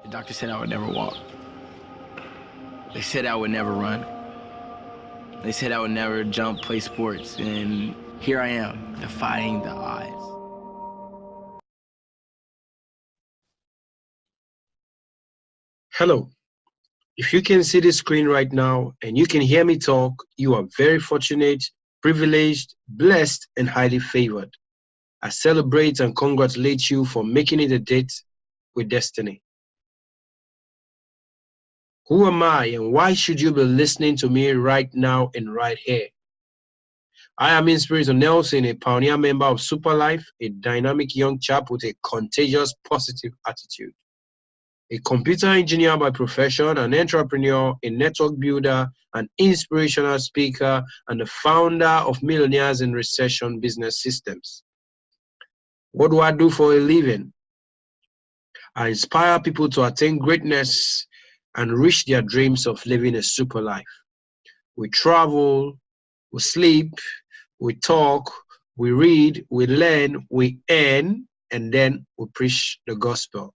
The doctor said I would never walk. They said I would never run. They said I would never jump, play sports, and here I am, defying the odds. Hello. If you can see the screen right now and you can hear me talk, you are very fortunate, privileged, blessed, and highly favored. I celebrate and congratulate you for making it a date with destiny. Who am I and why should you be listening to me right now and right here? I am Inspirator Nelson, a pioneer member of SUPERLIFE, a dynamic young chap with a contagious positive attitude. A computer engineer by profession, an entrepreneur, a network builder, an inspirational speaker, and the founder of Millionaires in Recession Business Systems. What do I do for a living? I inspire people to attain greatness and reach their dreams of living a super life. We travel, we sleep, we talk, we read, we learn, we earn, and then we preach the gospel.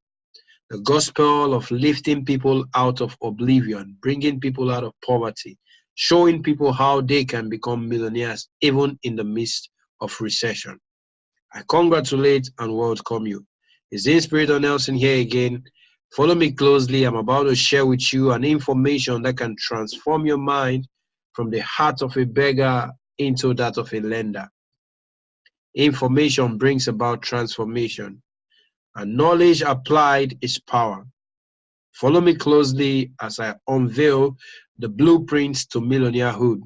The gospel of lifting people out of oblivion, bringing people out of poverty, showing people how they can become millionaires even in the midst of recession. I congratulate and welcome you. It's Inspirator Nelson here again. Follow me closely. I'm about to share with you an information that can transform your mind from the heart of a beggar into that of a lender. Information brings about transformation, and knowledge applied is power. Follow me closely as I unveil the blueprints to millionairehood.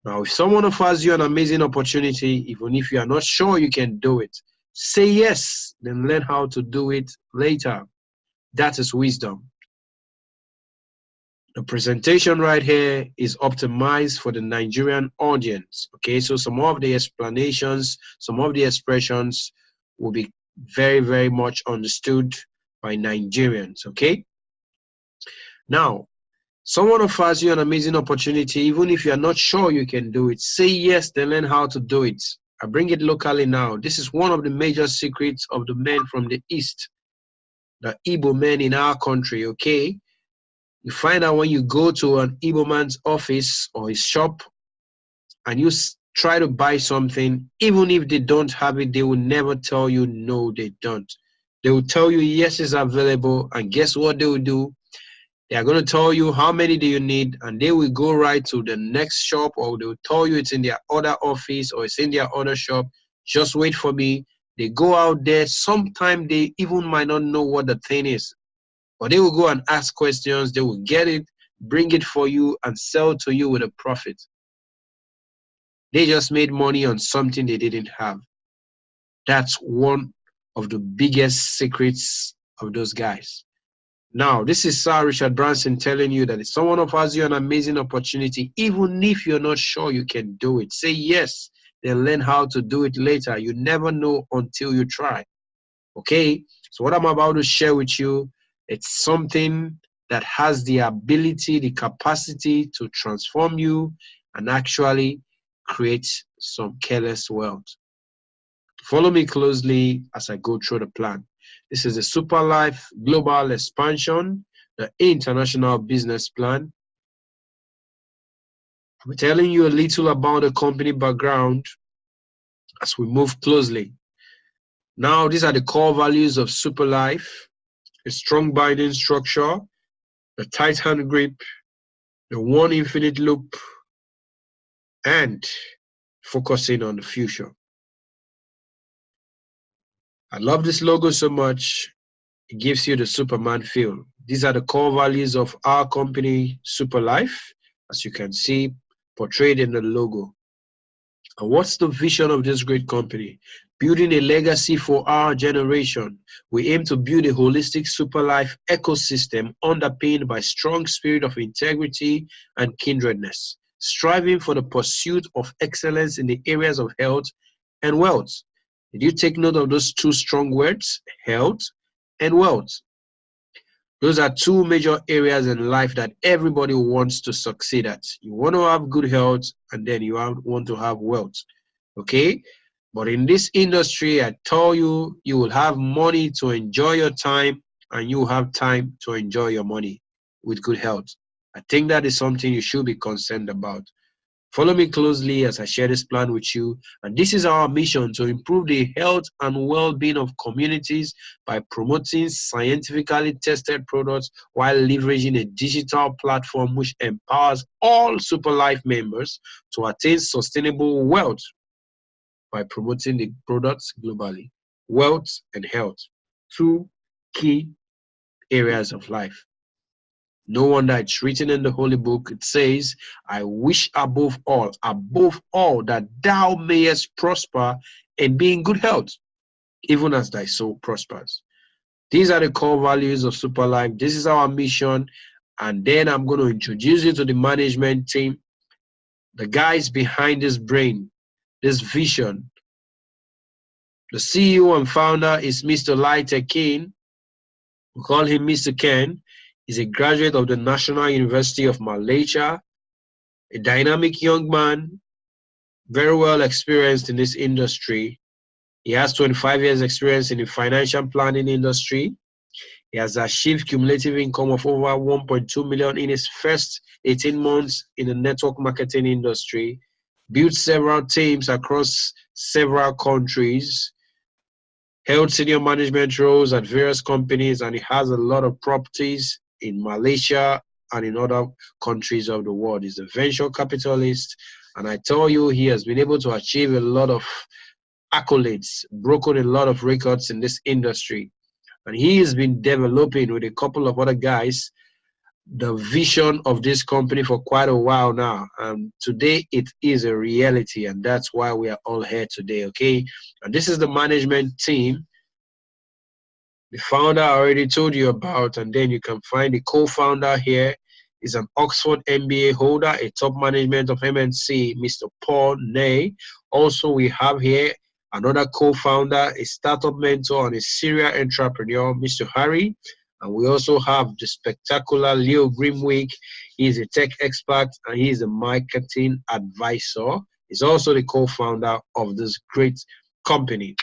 Now, if someone offers you an amazing opportunity, even if you are not sure you can do it, say yes, then learn how to do it later. That is wisdom. The presentation right here is optimized for the Nigerian audience. Okay, so some of the explanations, some of the expressions will be very, very much understood by Nigerians. Okay, now someone offers you an amazing opportunity, even if you are not sure you can do it, say yes, then learn how to do it. I bring it locally now. This is one of the major secrets of the men from the East, the Igbo men in our country. Okay, you find out when you go to an Igbo man's office or his shop and you try to buy something, even if they don't have it, they will never tell you no, they don't. They will tell you yes, it's available, and guess what they will do? They are going to tell you how many do you need, and they will go right to the next shop, or they will tell you it's in their other office or it's in their other shop. Just wait for me. They go out there. Sometimes they even might not know what the thing is, but they will go and ask questions. They will get it, bring it for you, and sell to you with a profit. They just made money on something they didn't have. That's one of the biggest secrets of those guys. Now, this is Sir Richard Branson telling you that if someone offers you an amazing opportunity, even if you're not sure you can do it, say yes, then learn how to do it later. You never know until you try. Okay, so what I'm about to share with you, it's something that has the ability, the capacity to transform you and actually create some careless wealth. Follow me closely as I go through the plan. This is the SUPERLIFE Global Expansion, the International Business Plan. I'm telling you a little about the company background as we move closely. Now, these are the core values of SUPERLIFE: a strong binding structure, the tight hand grip, the one infinite loop, and focusing on the future. I love this logo so much. It gives you the Superman feel. These are the core values of our company, SUPERLIFE, as you can see portrayed in the logo. And what's the vision of this great company? Building a legacy for our generation. We aim to build a holistic SUPERLIFE ecosystem underpinned by strong spirit of integrity and kindredness, striving for the pursuit of excellence in the areas of health and wealth. Did you take note of those two strong words, health and wealth? Those are two major areas in life that everybody wants to succeed at. You want to have good health, and then you want to have wealth. Okay? But in this industry, I tell you, you will have money to enjoy your time, and you have time to enjoy your money with good health. I think that is something you should be concerned about. Follow me closely as I share this plan with you. And this is our mission: to improve the health and well-being of communities by promoting scientifically tested products while leveraging a digital platform which empowers all SUPERLIFE members to attain sustainable wealth by promoting the products globally. Wealth and health, two key areas of life. No wonder it's written in the Holy Book. It says, I wish above all, that thou mayest prosper and be in good health, even as thy soul prospers. These are the core values of SUPERLIFE. This is our mission. And then I'm going to introduce you to the management team, the guys behind this brain, this vision. The CEO and founder is Mr. Lighter King. We call him Mr. Ken. He's a graduate of the National University of Malaysia, a dynamic young man, very well experienced in this industry. He has 25 years experience in the financial planning industry. He has achieved cumulative income of over 1.2 million in his first 18 months in the network marketing industry, built several teams across several countries, held senior management roles at various companies, and he has a lot of properties in Malaysia and in other countries of the world. He's a venture capitalist, and I tell you, he has been able to achieve a lot of accolades, broken a lot of records in this industry. And he has been developing with a couple of other guys the vision of this company for quite a while now. And today it is a reality, and that's why we are all here today, okay? And this is the management team. The founder I already told you about, and then you can find the co-founder here. Is an Oxford MBA holder, a top management of MNC, Mr. Paul Ney. Also, we have here another co-founder, a startup mentor, and a serial entrepreneur, Mr. Harry. And we also have the spectacular Leo Grimwick. He is a tech expert and he is a marketing advisor. He's also the co-founder of this great company.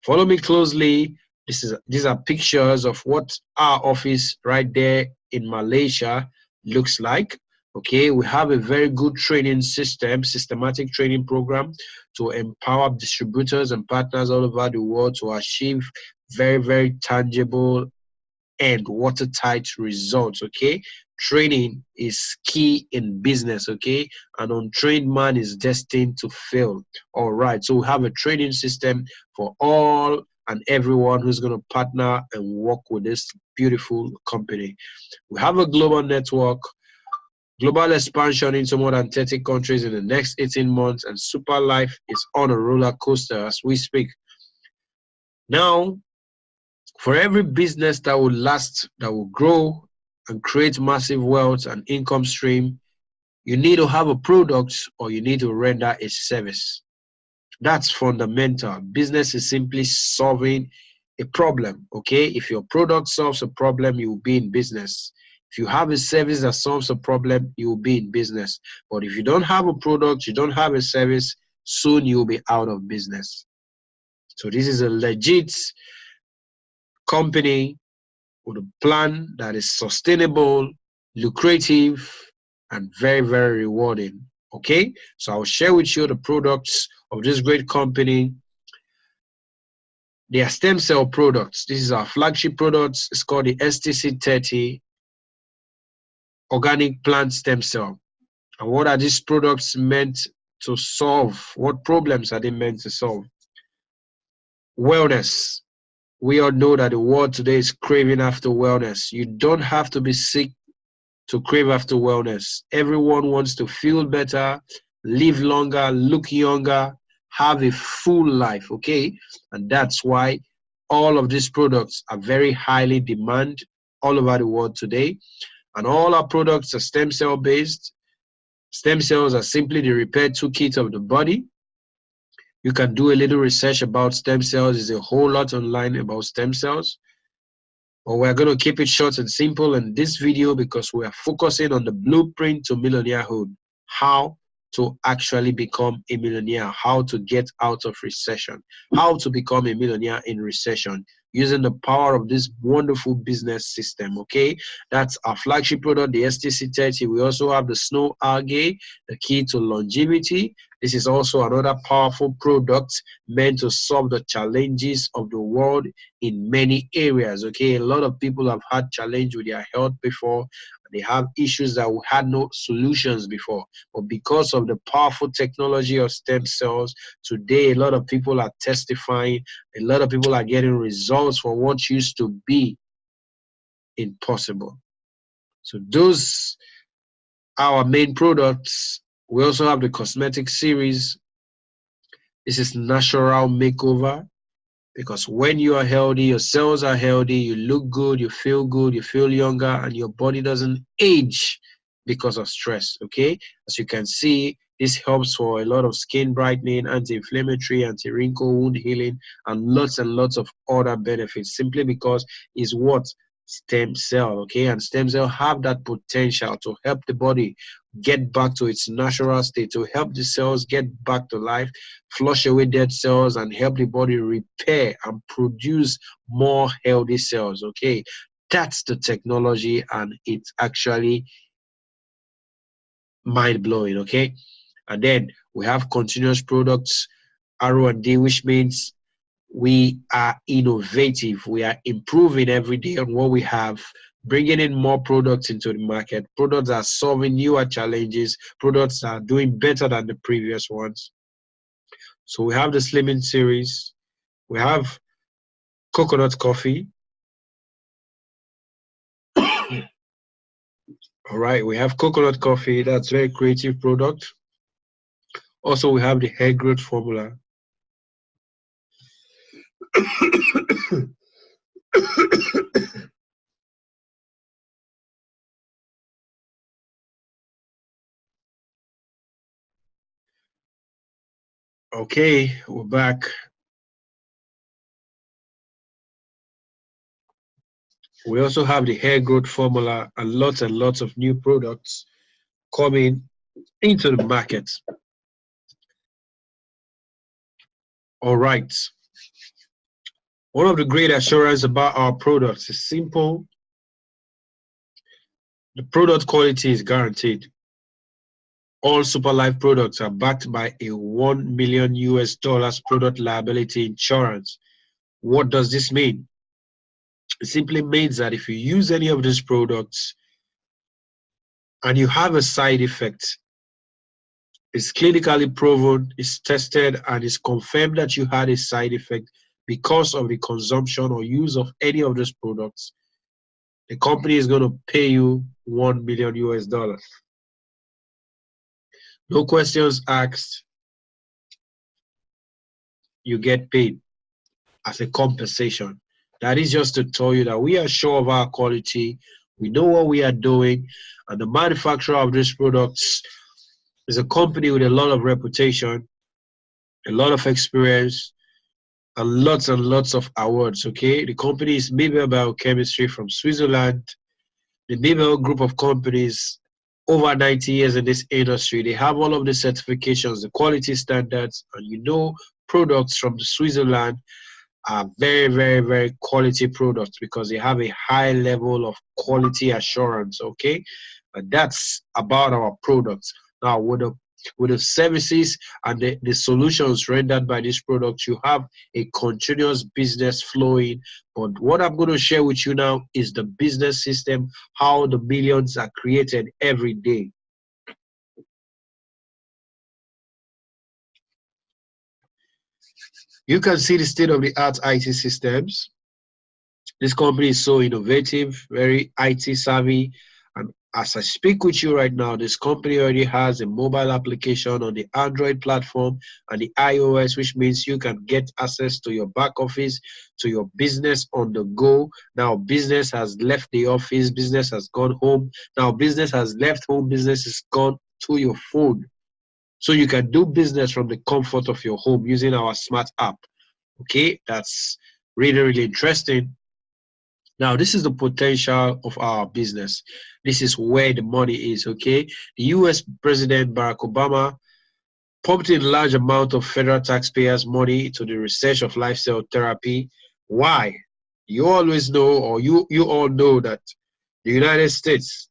Follow me closely. These are pictures of what our office right there in Malaysia looks like. Okay, we have a very good training system, systematic training program to empower distributors and partners all over the world to achieve very, very tangible and watertight results. Okay, training is key in business. Okay, an untrained man is destined to fail. All right, so we have a training system for all and everyone who's going to partner and work with this beautiful company. We have a global network, global expansion into more than 30 countries in the next 18 months, and SUPERLIFE is on a roller coaster as we speak. Now, for every business that will last, that will grow and create massive wealth and income stream, you need to have a product or you need to render a service. That's fundamental. Business is simply solving a problem, okay? If your product solves a problem, you will be in business. If you have a service that solves a problem, you will be in business. But if you don't have a product, you don't have a service, soon you will be out of business. So this is a legit company with a plan that is sustainable, lucrative, and very, very rewarding. Okay, so I'll share with you the products of this great company. They are stem cell products. This is our flagship products. It's called the STC30 organic plant stem cell. And what are these products meant to solve? What problems are they meant to solve? Wellness. We all know that the world today is craving after wellness. You don't have to be sick to crave after wellness. Everyone wants to feel better, live longer, look younger, have a full life, okay? And that's why all of these products are very highly demanded all over the world today. And all our products are stem cell based. Stem cells are simply the repair toolkit of the body. You can do a little research about stem cells. There's a whole lot online about stem cells. But we're going to keep it short and simple in this video because we are focusing on the blueprint to millionairehood. How to actually become a millionaire, how to get out of recession, how to become a millionaire in recession. using the power of this wonderful business system. Okay, that's our flagship product, the STC30. We also have the snow algae, the key to longevity. This is also another powerful product meant to solve the challenges of the world in many areas. Okay, a lot of people have had challenge with their health before. They have issues that had no solutions before. But because of the powerful technology of stem cells, today a lot of people are testifying, a lot of people are getting results for what used to be impossible. So those are our main products. We also have the cosmetic series. This is natural makeover, because when you are healthy, your cells are healthy, you look good, you feel younger, and your body doesn't age because of stress. Okay, as you can see, this helps for a lot of skin brightening, anti-inflammatory, anti-wrinkle, wound healing, and lots of other benefits, simply because it's what? Stem cell. Okay, and stem cell have that potential to help the body get back to its natural state, to help the cells get back to life, flush away dead cells, and help the body repair and produce more healthy cells. Okay, that's the technology, and it's actually mind-blowing. Okay, and then we have continuous products, R&D, which means we are innovative, we are improving every day on what we have, bringing in more products into the market, products that are solving newer challenges, products that are doing better than the previous ones. So we have the slimming series, we have coconut coffee. All right, we have coconut coffee. That's a very creative product. Also, we have the hair growth formula. Okay, we're back. We also have the hair growth formula and lots of new products coming into the market. All right. One of the great assurance about our products is simple. The product quality is guaranteed. All SUPERLIFE products are backed by a $1 million product liability insurance. What does this mean? It simply means that if you use any of these products and you have a side effect, it's clinically proven, it's tested, and it's confirmed that you had a side effect because of the consumption or use of any of these products, the company is going to pay you $1 million. No questions asked. You get paid as a compensation. That is just to tell you that we are sure of our quality, we know what we are doing, and the manufacturer of these products is a company with a lot of reputation, a lot of experience, and lots of awards. Okay, the company is Mibel Biochemistry from Switzerland. The Mibel group of companies, over 90 years in this industry, they have all of the certifications, the quality standards, and you know products from Switzerland are very quality products because they have a high level of quality assurance. Okay, and that's about our products. Now with the services and the solutions rendered by these products, you have a continuous business flowing. But what I'm going to share with you now is the business system, how the millions are created every day. You can see the state-of-the-art IT systems. This company is so innovative, very IT savvy, and as I speak with you right now, this company already has a mobile application on the Android platform and the iOS, which means you can get access to your back office, to your business on the go. Now, business has left the office, business has gone home. Now, business has left home, business is gone to your phone. So you can do business from the comfort of your home using our smart app. Okay, that's really interesting. Now, this is the potential of our business. This is where the money is, okay? The US President Barack Obama pumped in large amount of federal taxpayers' money into the research of lifestyle therapy. Why? You always know, or you all know that the United States,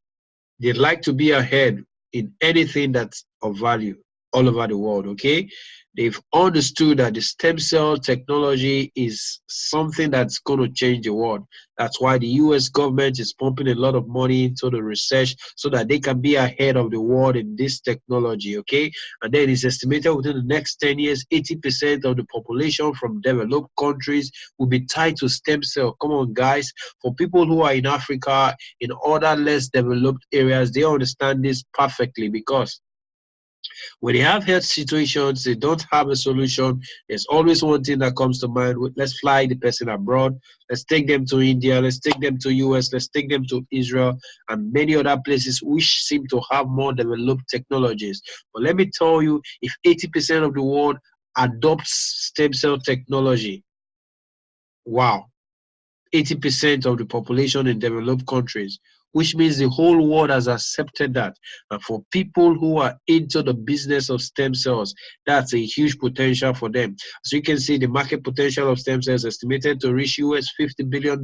they like to be ahead in anything that's of value all over the world, okay? They've understood that the stem cell technology is something that's going to change the world. That's why the US government is pumping a lot of money into the research so that they can be ahead of the world in this technology, okay? And then it's estimated within the next 10 years, 80% of the population from developed countries will be tied to stem cell. Come on, guys. For people who are in Africa, in other less developed areas, they understand this perfectly because when they have health situations, they don't have a solution. There's always one thing that comes to mind. Let's fly the person abroad. Let's take them to India. Let's take them to US. Let's take them to Israel and many other places which seem to have more developed technologies. But let me tell you, if 80% of the world adopts stem cell technology, wow, 80% of the population in developed countries, which means the whole world has accepted that. And for people who are into the business of stem cells, that's a huge potential for them. So you can see the market potential of stem cells estimated to reach US $50 billion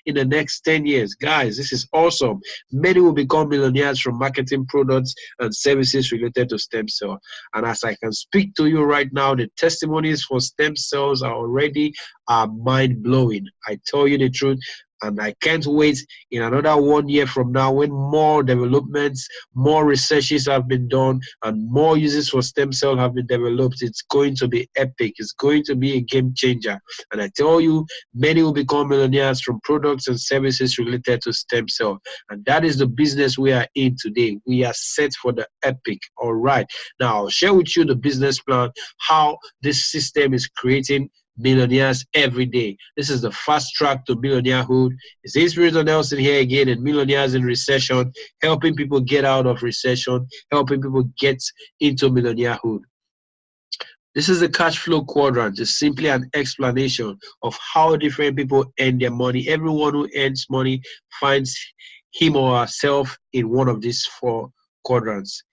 in the next 10 years. Guys, this is awesome. Many will become millionaires from marketing products and services related to stem cell. And as I can speak to you right now, the testimonies for stem cells are mind-blowing. I tell you the truth, and I can't wait in another 1 year from now when more developments, more researches have been done, and more uses for stem cell have been developed. It's going to be epic. It's going to be a game changer. And I tell you, many will become millionaires from products and services related to stem cell. And that is the business we are in today. We are set for the epic. All right. Now, I'll share with you the business plan, how this system is creating millionaires every day. This is the fast track to millionairehood. It's Inspirator Nelson here again, and Millionaires in Recession, helping people get out of recession, helping people get into millionairehood. This is the cash flow quadrant. It's simply an explanation of how different people earn their money. Everyone who earns money finds him or herself in one of these four quadrants.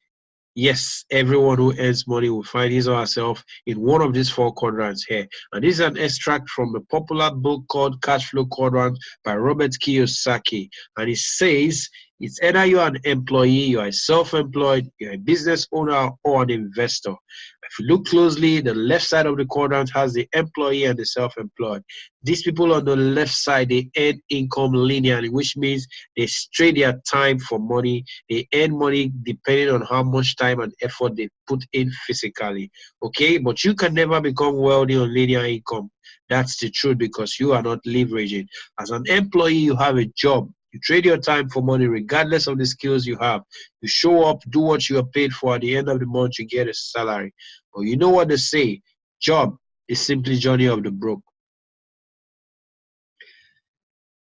Yes, everyone who earns money will find his or herself in one of these four quadrants here. And this is an extract from a popular book called Cash Flow Quadrant by Robert Kiyosaki. And it says, it's either you're an employee, you're a self-employed, you're a business owner, or an investor. If you look closely, the left side of the quadrant has the employee and the self-employed. These people on the left side, they earn income linearly, which means they trade their time for money. They earn money depending on how much time and effort they put in physically. Okay, but you can never become wealthy on linear income. That's the truth because you are not leveraging. As an employee, you have a job. You trade your time for money regardless of the skills you have. You show up, do what you are paid for. At the end of the month, you get a salary. But you know what they say, job is simply journey of the broke.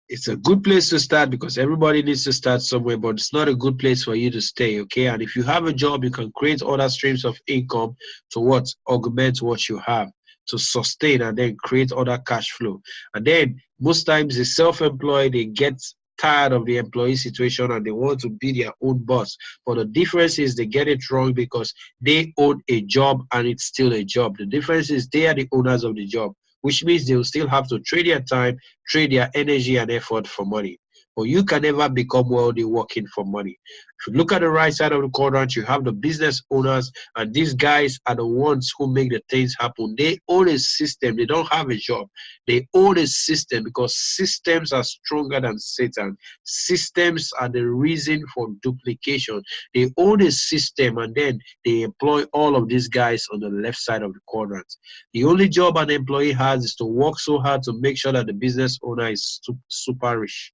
It's a good place to start because everybody needs to start somewhere, but it's not a good place for you to stay, okay? And if you have a job, you can create other streams of income to what? Augment what you have, to sustain and then create other cash flow. And then most times the self-employed, they get tired of the employee situation and they want to be their own boss. But the difference is they get it wrong because they own a job and it's still a job. The difference is they are the owners of the job, which means they will still have to trade their time, trade their energy and effort for money. But you can never become wealthy working for money. If you look at the right side of the quadrant, you have the business owners, and these guys are the ones who make the things happen. They own a system. They don't have a job. They own a system because systems are stronger than Satan. Systems are the reason for duplication. They own a system, and then they employ all of these guys on the left side of the quadrant. The only job an employee has is to work so hard to make sure that the business owner is super rich.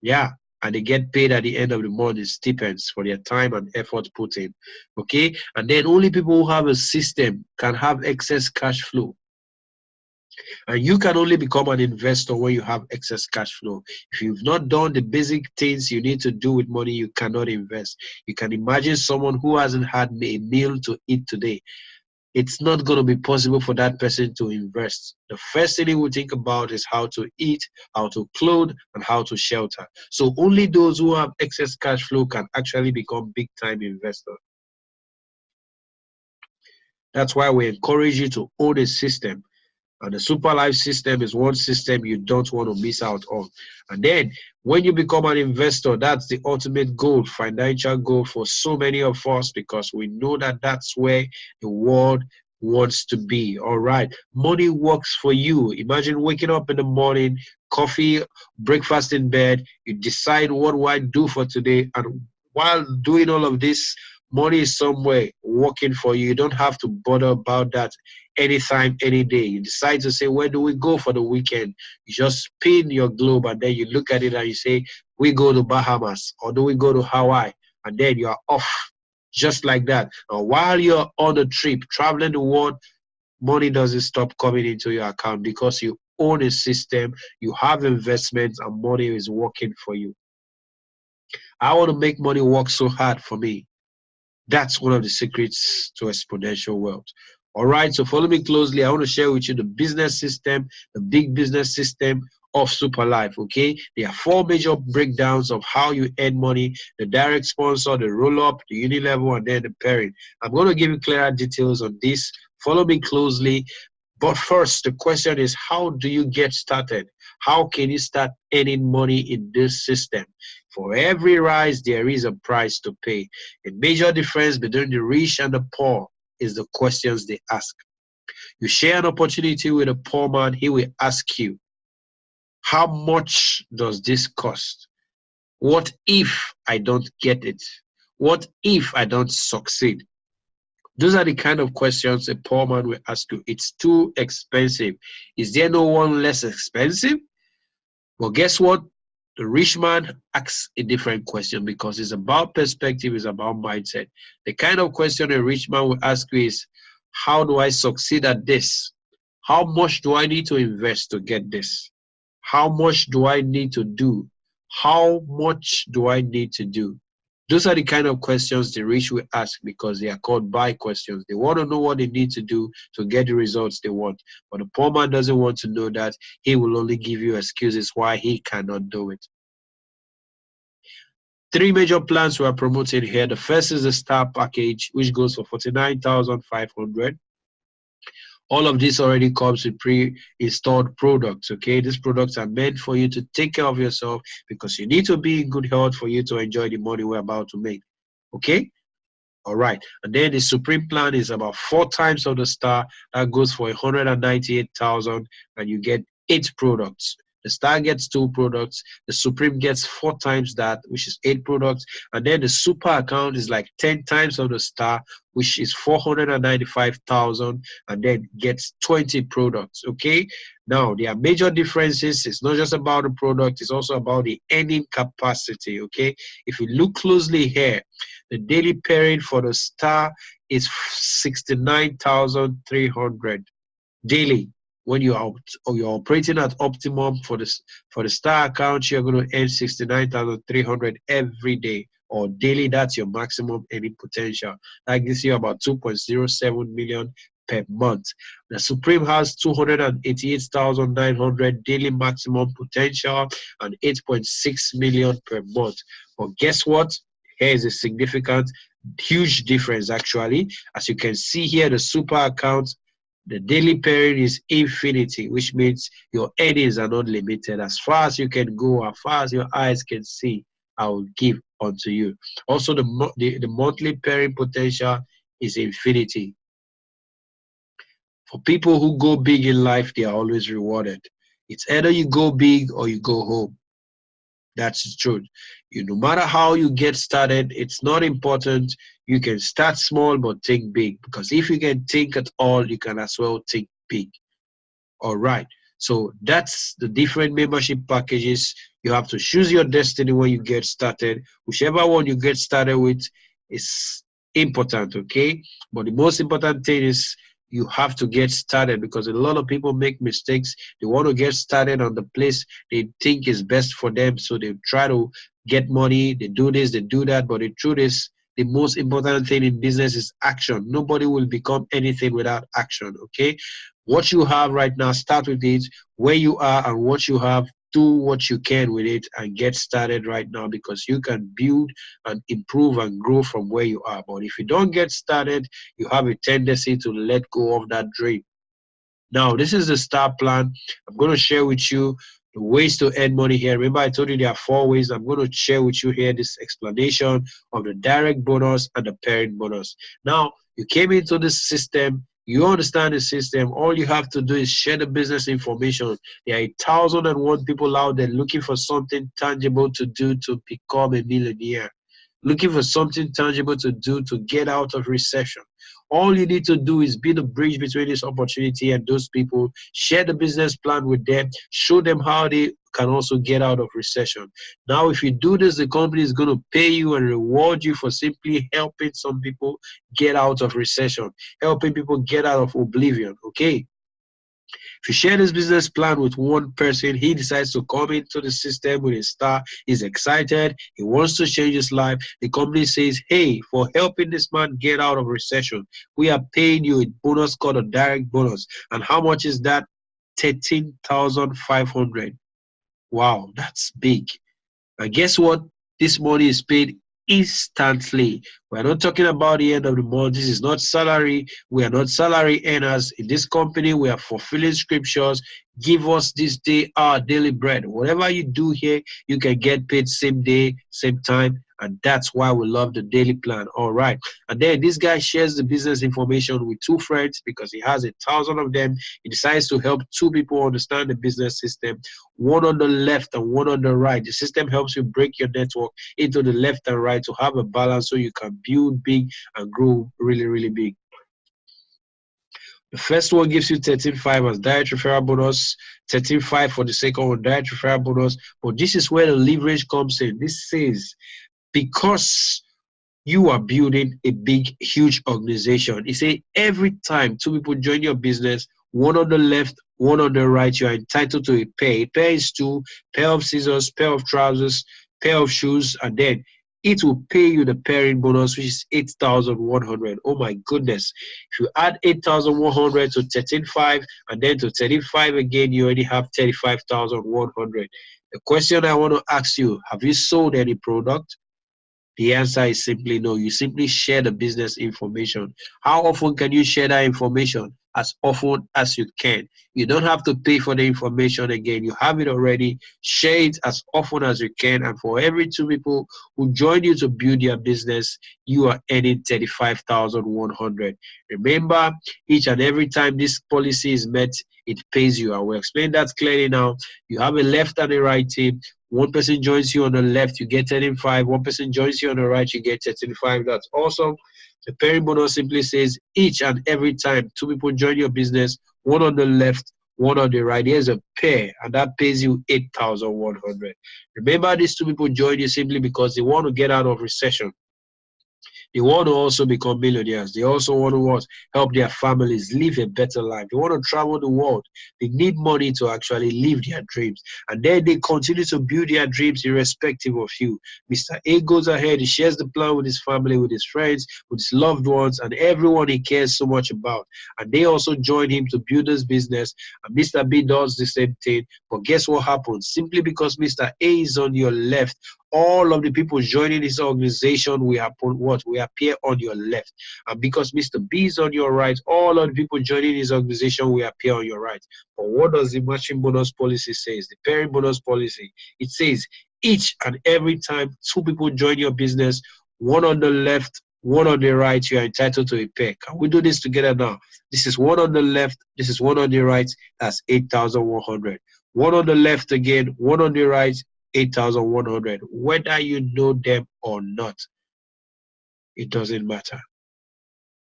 Yeah, and they get paid at the end of the month in stipends for their time and effort put in. Okay, and then only people who have a system can have excess cash flow. And you can only become an investor when you have excess cash flow. If you've not done the basic things you need to do with money, you cannot invest. You can imagine someone who hasn't had a meal to eat today. It's not going to be possible for that person to invest. The first thing he will think about is how to eat, how to clothe, and how to shelter. So only those who have excess cash flow can actually become big-time investors. That's why we encourage you to own a system. And the Super Life system is one system you don't want to miss out on. And then when you become an investor, that's the ultimate goal, financial goal for so many of us, because we know that that's where the world wants to be. All right. Money works for you. Imagine waking up in the morning, coffee, breakfast in bed. You decide, what do I do for today? And while doing all of this, money is somewhere working for you. You don't have to bother about that anytime, any day. You decide to say, where do we go for the weekend? You just spin your globe and then you look at it and you say, we go to Bahamas, or do we go to Hawaii? And then you are off just like that. And while you're on a trip, traveling the world, money doesn't stop coming into your account because you own a system, you have investments, and money is working for you. I want to make money work so hard for me. That's one of the secrets to exponential wealth. All right, so follow me closely. I want to share with you the business system, the big business system of SUPERLIFE. Okay, there are 4 major breakdowns of how you earn money: the direct sponsor, the roll-up, the uni-level, and then the pairing. I'm going to give you clearer details on this. Follow me closely. But first, the question is, how do you get started? How can you start earning money in this system? For every rise, there is a price to pay. The major difference between the rich and the poor is the questions they ask. You share an opportunity with a poor man, he will ask you, how much does this cost? What if I don't get it? What if I don't succeed? Those are the kind of questions a poor man will ask you. It's too expensive. Is there no one less expensive? Well, guess what? The rich man asks a different question because it's about perspective, it's about mindset. The kind of question a rich man will ask you is, how do I succeed at this? How much do I need to invest to get this? How much do I need to do? How much do I need to do? Those are the kind of questions the rich will ask because they are called buy questions. They want to know what they need to do to get the results they want. But the poor man doesn't want to know that. He will only give you excuses why he cannot do it. 3 major plans we are promoting here. The first is the star package, which goes for 49,500. All of this already comes with pre-installed products. Okay, these products are meant for you to take care of yourself because you need to be in good health for you to enjoy the money we're about to make. Okay, all right. And then the Supreme plan is about 4 times of the star. That goes for 198,000, and you get 8 products. The star gets 2 products. The Supreme gets 4 times that, which is 8 products. And then the super account is like 10 times of the star, which is 495,000, and then gets 20 products. Okay. Now, there are major differences. It's not just about the product, it's also about the earning capacity. Okay. If you look closely here, the daily pairing for the star is 69,300 daily. When you're operating at optimum for the star account, you're going to earn 69,300 every day or daily. That's your maximum earning potential. That gives you about 2.07 million per month. The Supreme has 288,900 daily maximum potential and 8.6 million per month. But guess what? Here is a significant, huge difference actually. As you can see here, the super account, the daily pairing is infinity, which means your earnings are not limited. As far as you can go, as far as your eyes can see, I will give unto you. Also, the monthly pairing potential is infinity. For people who go big in life, they are always rewarded. It's either you go big or you go home. That's the truth. No matter how you get started, it's not important. You can start small but think big, because if you can think at all, you can as well think big. All right. So that's the different membership packages. You have to choose your destiny when you get started. Whichever one you get started with is important, okay? But the most important thing is you have to get started, because a lot of people make mistakes. They want to get started on the place they think is best for them, so they try to get money. They do this, they do that, but the truth is, the most important thing in business is action. Nobody will become anything without action, okay? What you have right now, start with it. Where you are and what you have, do what you can with it and get started right now, because you can build and improve and grow from where you are. But if you don't get started, you have a tendency to let go of that dream. Now, this is the star plan. I'm going to share with you the ways to earn money here. Remember, I told you there are 4 ways. I'm going to share with you here this explanation of the direct bonus and the parent bonus. Now, you came into this system. You understand the system. All you have to do is share the business information. There are 1,001 people out there looking for something tangible to do to become a millionaire, looking for something tangible to do to get out of recession. All you need to do is be the bridge between this opportunity and those people. Share the business plan with them. Show them how they can also get out of recession. Now, if you do this, the company is going to pay you and reward you for simply helping some people get out of recession, helping people get out of oblivion. Okay? If you share this business plan with one person, he decides to come into the system with a star. He's excited. He wants to change his life. The company says, hey, for helping this man get out of recession, we are paying you a bonus called a direct bonus. And how much is that? 13,500. Wow, that's big. And guess what? This money is paid instantly. We're not talking about the end of the month. This is not salary. We are not salary earners. In this company, we are fulfilling scriptures. Give us this day our daily bread. Whatever you do here, you can get paid same day, same time. And that's why we love the daily plan. All right. And then this guy shares the business information with 2 friends because he has 1,000 of them. He decides to help 2 people understand the business system, one on the left and one on the right. The system helps you break your network into the left and right to have a balance so you can build big and grow really, really big. The first one gives you 13.5 as direct referral bonus, 13.5 for the second one, direct referral bonus. But this is where the leverage comes in. This says, because you are building a big, huge organization, it says every time 2 people join your business, one on the left, one on the right, you are entitled to a pair. A pair is 2, pair of scissors, pair of trousers, pair of shoes, and then it will pay you the pairing bonus, which is 8,100. Oh my goodness. If you add 8,100 to 13.5 and then to 13.5 again, you already have 35,100. The question I want to ask you, have you sold any product? The answer is simply no. You simply share the business information. How often can you share that information? As often as you can. You don't have to pay for the information again. You have it already. Share it as often as you can. And for every 2 people who join you to build your business, you are earning 35,100. Remember, each and every time this policy is met, it pays you. I will explain that clearly now. You have a left and a right team. One person joins you on the left, you get 13.5. One person joins you on the right, you get 13.5. That's awesome. The pairing bonus simply says each and every time 2 people join your business, one on the left, one on the right, here's a pair, and that pays you 8,100. Remember, these 2 people join you simply because they want to get out of recession. They want to also become millionaires. They also want to help their families live a better life. They want to travel the world. They need money to actually live their dreams. And then they continue to build their dreams irrespective of you. Mr. A goes ahead, he shares the plan with his family, with his friends, with his loved ones, and everyone he cares so much about. And they also join him to build this business. And Mr. B does the same thing. But guess what happens? Simply because Mr. A is on your left, all of the people joining this organization will happen what? Will appear on your left. And because Mr. B is on your right, all of the people joining this organization will appear on your right. But what does the matching bonus policy say? The pairing bonus policy, it says each and every time 2 people join your business, one on the left, one on the right, you are entitled to a pair. Can we do this together now? This is one on the left, this is one on the right, that's 8,100. One on the left again, one on the right, 8,100. Whether you know them or not, it doesn't matter.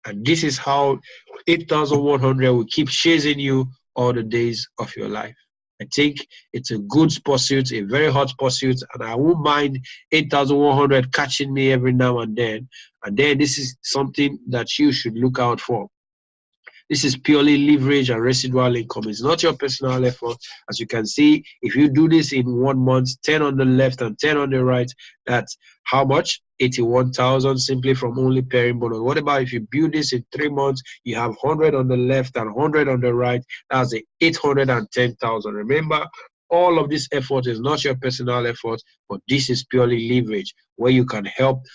And this is how 8,100 will keep chasing you all the days of your life. I think it's a good pursuit, a very hot pursuit, and I won't mind 8,100 catching me every now and then. And then this is something that you should look out for. This is purely leverage and residual income. It's not your personal effort. As you can see, if you do this in 1 month, 10 on the left and 10 on the right, that's how much? 81,000 simply from only pairing bonus. What about if you build this in 3 months, you have 100 on the left and 100 on the right, that's 810,000. Remember, all of this effort is not your personal effort, but this is purely leverage where you can help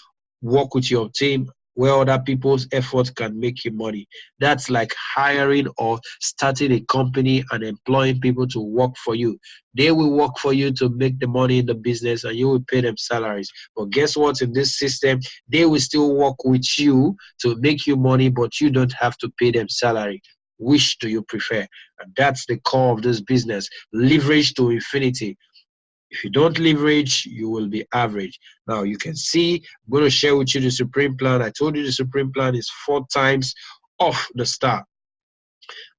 work with your team, where other people's effort can make you money. That's like hiring or starting a company and employing people to work for you. They will work for you to make the money in the business and you will pay them salaries. But guess what? In this system, they will still work with you to make you money, but you don't have to pay them salary. Which do you prefer? And that's the core of this business. Leverage to infinity. If you don't leverage, you will be average. Now you can see, I'm going to share with you the Supreme Plan. I told you the Supreme Plan is 4 times off the star.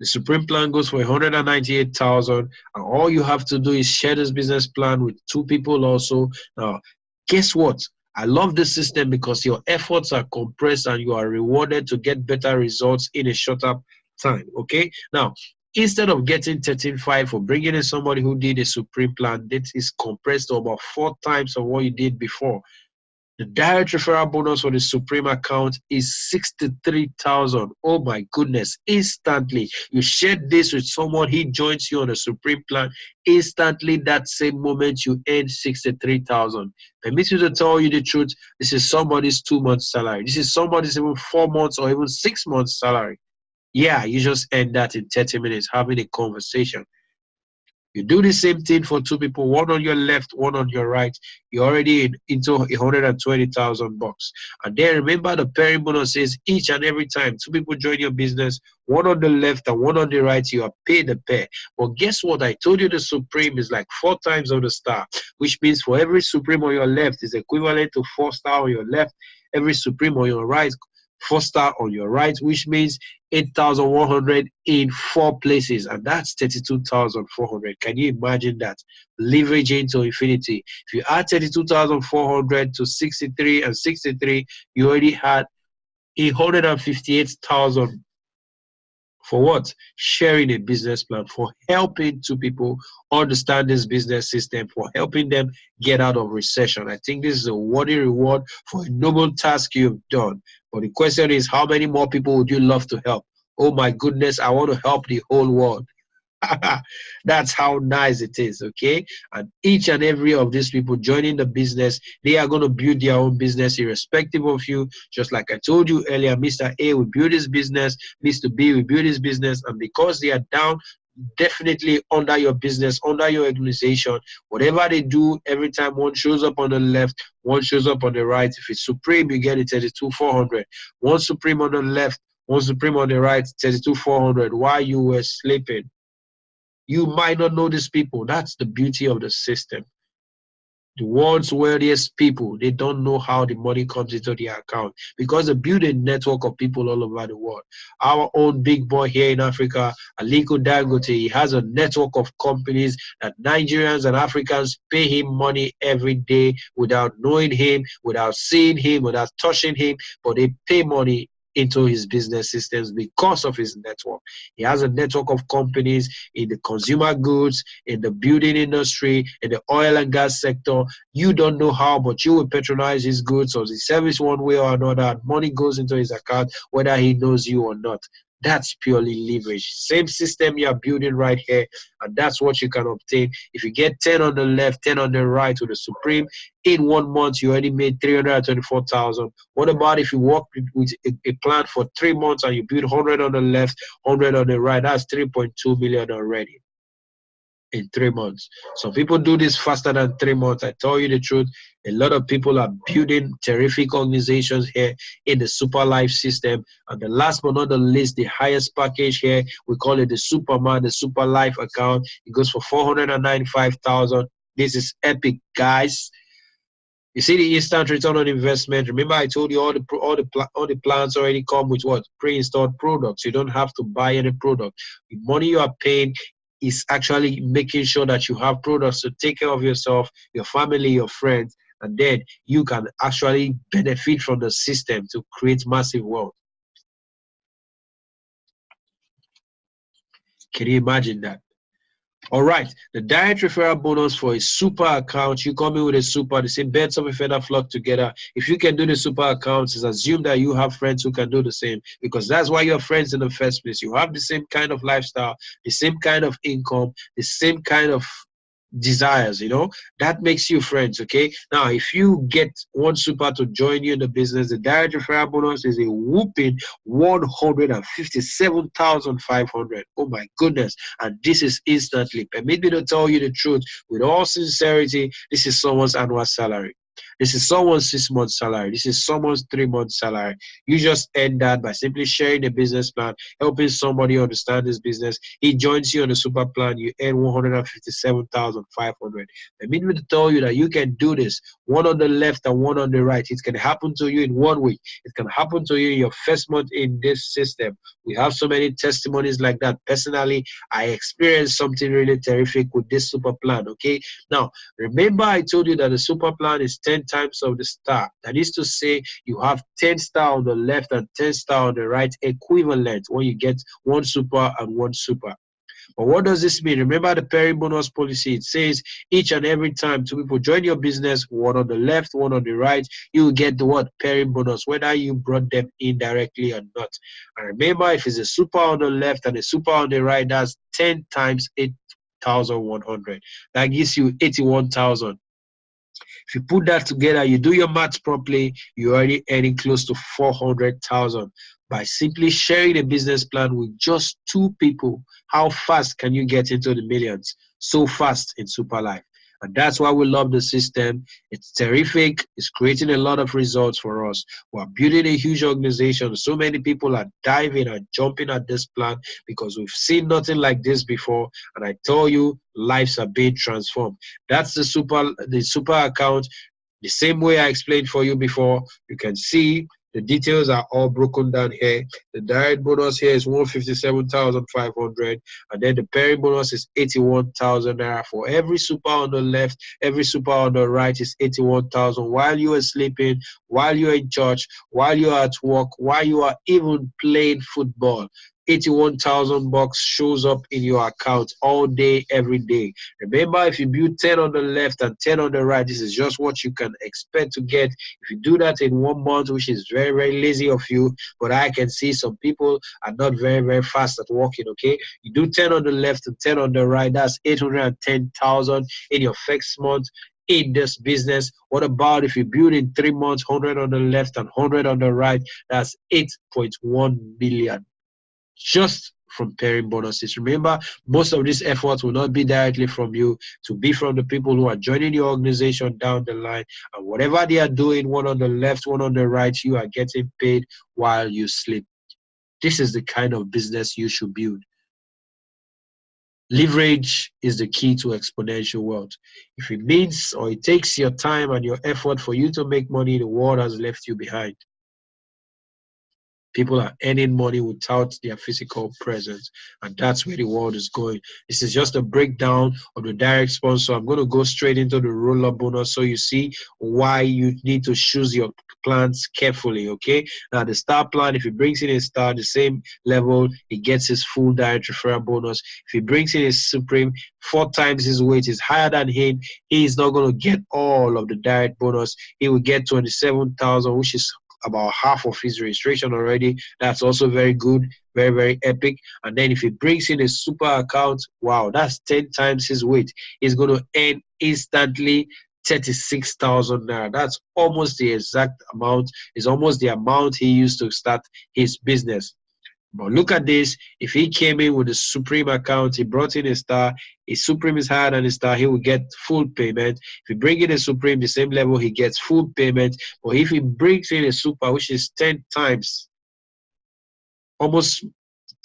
The Supreme Plan goes for 198,000, and all you have to do is share this business plan with 2 people also. Now, guess what? I love this system because your efforts are compressed and you are rewarded to get better results in a shorter time. Okay, now instead of getting 13.5 for bringing in somebody who did a Supreme Plan, that is compressed to about 4 times of what you did before. The direct referral bonus for the Supreme account is 63,000. Oh my goodness, instantly. You share this with someone, he joins you on the Supreme Plan. Instantly, that same moment, you earn 63,000. Permit me to tell you the truth, this is somebody's 2 months salary. This is somebody's even 4 months or even 6 months salary. Yeah, you just end that in 30 minutes having a conversation. You do the same thing for 2 people, one on your left, one on your right. You're already into 120,000 bucks. And then remember the pairing bonus is each and every time 2 people join your business, one on the left and one on the right, you are paid a pair. But guess what? I told you the Supreme is like 4 times of the star, which means for every Supreme on your left is equivalent to 4 star on your left. Every Supreme on your right, 4 star on your right, which means 8,100 in 4 places, and that's 32,400. Can you imagine that? Leveraging to infinity. If you add 32,400 to 63 and 63, you already had 158,000 for what? Sharing a business plan, for helping 2 people understand this business system, for helping them get out of recession. I think this is a worthy reward for a noble task you've done. But the question is, how many more people would you love to help? Oh my goodness, I want to help the whole world. That's how nice it is, okay? And each and every of these people joining the business, they are going to build their own business irrespective of you. Just like I told you earlier, Mr. A will build his business, Mr. B will build his business, and because they are down definitely under your business, under your organization, whatever they do, every time one shows up on the left, one shows up on the right. If it's Supreme, you get it 32,400. One Supreme on the left, one Supreme on the right, 32,400 while you were sleeping. You might not know these people. That's the beauty of the system. The world's wealthiest people, they don't know how the money comes into their account because they build a network of people all over the world. Our own big boy here in Africa, Aliko Dangote, he has a network of companies that Nigerians and Africans pay him money every day without knowing him, without seeing him, without touching him, but they pay money into his business systems because of his network. He has a network of companies in the consumer goods, in the building industry, in the oil and gas sector. You don't know how, but you will patronize his goods or his service one way or another, and money goes into his account whether he knows you or not. That's purely leverage. Same system you are building right here, and that's what you can obtain. If you get 10 on the left, 10 on the right with the Supreme, in 1 month you already made 324,000. What about if you work with a plan for 3 months and you build 100 on the left, 100 on the right? That's 3.2 million already in 3 months. Some people do this faster than 3 months. I tell you the truth, a lot of people are building terrific organizations here in the SUPERLIFE system. And the last but not the least, the highest package here, we call it the Superman, the SUPERLIFE account. It goes for 495,000. This is epic, guys. You see the instant return on investment. Remember, I told you all the plans already come with what? Pre-installed products. You don't have to buy any product. The money you are paying is actually making sure that you have products to take care of yourself, your family, your friends, and then you can actually benefit from the system to create massive wealth. Can you imagine that? All right, the direct referral bonus for a super account. You come in with a super, the same birds of a feather flock together. If you can do the super accounts, it's assumed that you have friends who can do the same, because that's why you're friends in the first place. You have the same kind of lifestyle, the same kind of income, the same kind of desires, that makes you friends. Okay, now if you get one super to join you in the business, the direct referral bonus is a whooping 157,500. Oh my goodness. And this is instantly. Permit me to tell you the truth with all sincerity, this is someone's annual salary. This is someone's 6 month salary. This is someone's 3 month salary. You just earn that by simply sharing the business plan, helping somebody understand this business. He joins you on the super plan. You earn 157,500. Permit me to tell you that you can do this. One on the left and one on the right. It can happen to you in 1 week. It can happen to you in your first month in this system. We have so many testimonies like that. Personally, I experienced something really terrific with this super plan. Okay, now remember I told you that the super plan is 10 times of the star. That is to say, you have 10 star on the left and 10 star on the right, equivalent when you get one super and one super. But what does this mean? Remember the pairing bonus policy. It says each and every time two people join your business, one on the left, one on the right, you will get the what? Pairing bonus, whether you brought them in directly or not. And remember, if it's a super on the left and a super on the right, that's 10 times 8,100. That gives you 81,000. If you put that together, you do your math properly, you're already earning close to 400,000 by simply sharing a business plan with just 2 people. How fast can you get into the millions? So fast in SUPERLIFE. And that's why we love the system. It's terrific. It's creating a lot of results for us. We're building a huge organization. So many people are diving and jumping at this plan because we've seen nothing like this before. And I tell you, lives are being transformed. That's the super account. The same way I explained for you before. You can see the details are all broken down here. The direct bonus here is 157,500, and then the pairing bonus is 81,000 naira. For every super on the left, every super on the right is 81,000. While you are sleeping, while you are in church, while you are at work, while you are even playing football, 81,000 bucks shows up in your account all day, every day. Remember, if you build 10 on the left and 10 on the right, this is just what you can expect to get. If you do that in 1 month, which is very, very lazy of you, but I can see some people are not very, very fast at working, okay? You do 10 on the left and 10 on the right, that's 810,000 in your first month in this business. What about if you build in 3 months, 100 on the left and 100 on the right, that's 8.1 million. Just from pairing bonuses. Remember, most of these efforts will not be directly from you, to be from the people who are joining your organization down the line. And whatever they are doing, one on the left, one on the right, you are getting paid while you sleep. This is the kind of business you should build. Leverage is the key to exponential wealth. If it means or it takes your time and your effort for you to make money, the world has left you behind. People are earning money without their physical presence, and that's where the world is going. This is just a breakdown of the direct sponsor. I'm going to go straight into the roll-up bonus so you see why you need to choose your plans carefully, okay? Now, the star plan, if he brings in a star, the same level, he gets his full direct referral bonus. If he brings in a supreme, 4 times his weight is higher than him, he is not going to get all of the direct bonus. He will get 27,000, which is about half of his registration already. That's also very good, very, very epic. And then if he brings in a super account, wow, that's 10 times his weight. He's going to earn instantly 36,000 naira. That's almost the exact amount. It's almost the amount he used to start his business. But look at this. If he came in with a Supreme account, he brought in a star, his Supreme is higher than a star, he will get full payment. If he brings in a Supreme, the same level, he gets full payment. But if he brings in a Super, which is 10 times, almost